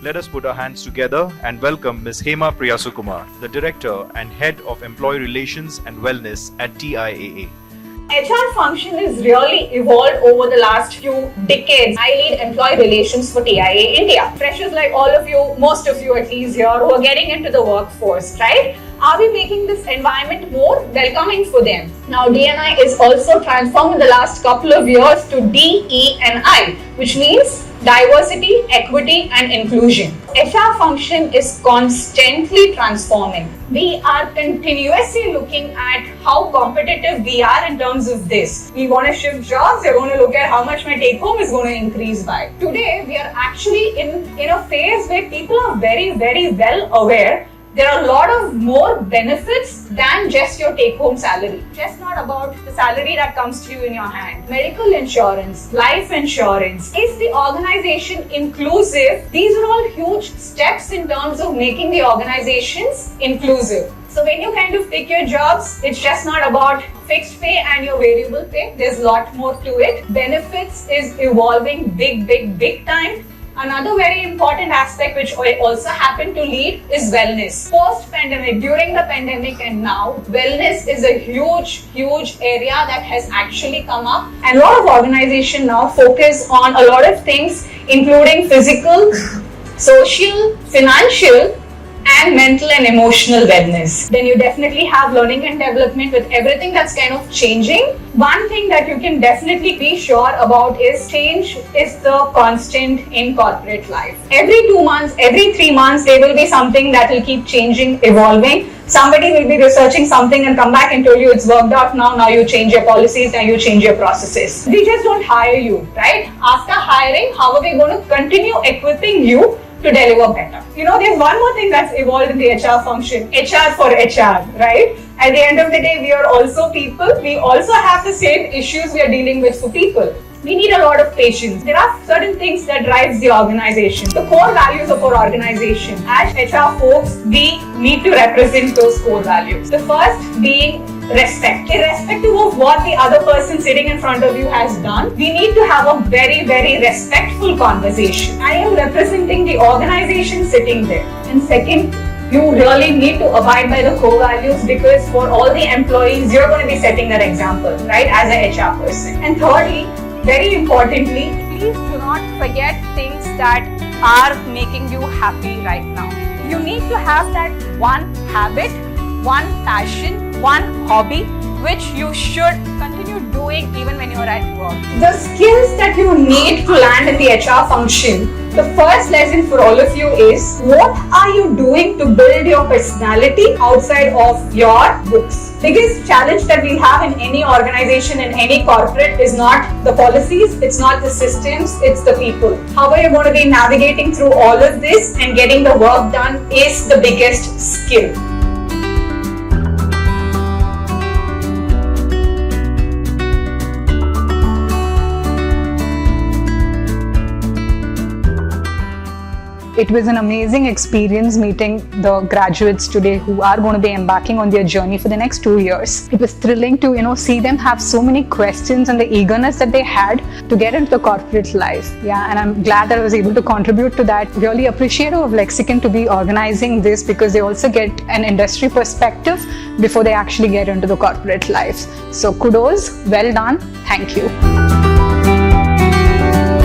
Let us put our hands together and welcome Ms. Hema Priya Sukumar, the Director and Head of Employee Relations and Wellness at TIAA. HR function is really evolved over the last few decades. I lead employee relations for TIAA India. Freshers like all of you, most of you at least here, who are getting into the workforce, right? Are we making this environment more welcoming for them? Now, D&I is also transformed in the last couple of years to DE&I, which means diversity, equity, and inclusion. HR function is constantly transforming. We are continuously looking at how competitive we are in terms of this. We want to shift jobs, we're going to look at how much my take home is going to increase by. Today, we are actually in a phase where people are very, very well aware there are a lot of more benefits than just your take-home salary. Just not about the salary that comes to you in your hand. Medical insurance, life insurance. Is the organization inclusive? These are all huge steps in terms of making the organizations inclusive. So when you kind of pick your jobs, it's just not about fixed pay and your variable pay. There's a lot more to it. Benefits is evolving big time. Another very important aspect which I also happen to lead is wellness. Post-pandemic, during the pandemic and now, wellness is a huge area that has actually come up. And a lot of organizations now focus on a lot of things, including physical, social, financial, and mental and emotional wellness. Then you definitely have learning and development with everything that's kind of changing. One thing that you can definitely be sure about is change is the constant in corporate life. Every 2 months, every 3 months, there will be something that will keep changing, evolving. Somebody will be researching something and come back and tell you it's worked out now you change your policies, now you change your processes. We just don't hire you, right? After hiring, how are we going to continue equipping you to deliver better? You know, there's one more thing that's evolved in the HR function, HR for HR, right? At the end of the day, we are also people. We also have the same issues we are dealing with for people. We need a lot of patience. There are certain things that drives the organization. The core values of our organization. As HR folks, we need to represent those core values. The first being respect. Irrespective of what the other person sitting in front of you has done, we need to have a very respectful conversation. I am representing the organization sitting there. And second, you really need to abide by the core values, because for all the employees, you're going to be setting that example, right, as a HR person. And thirdly, very importantly, please do not forget things that are making you happy right now. You need to have that one habit, one passion, one hobby, which you should continue doing even when you're at work. The skills that you need to land in the HR function, the first lesson for all of you is, what are you doing to build your personality outside of your books? Biggest challenge that we have in any organization, in any corporate, is not the policies, it's not the systems, it's the people. How are you going to be navigating through all of this and getting the work done is the biggest skill. It was an amazing experience meeting the graduates today who are going to be embarking on their journey for the next 2 years. It was thrilling to, see them have so many questions and the eagerness that they had to get into the corporate life. Yeah, and I'm glad that I was able to contribute to that. Really appreciative of Lexicon to be organizing this, because they also get an industry perspective before they actually get into the corporate life. So kudos, well done, thank you.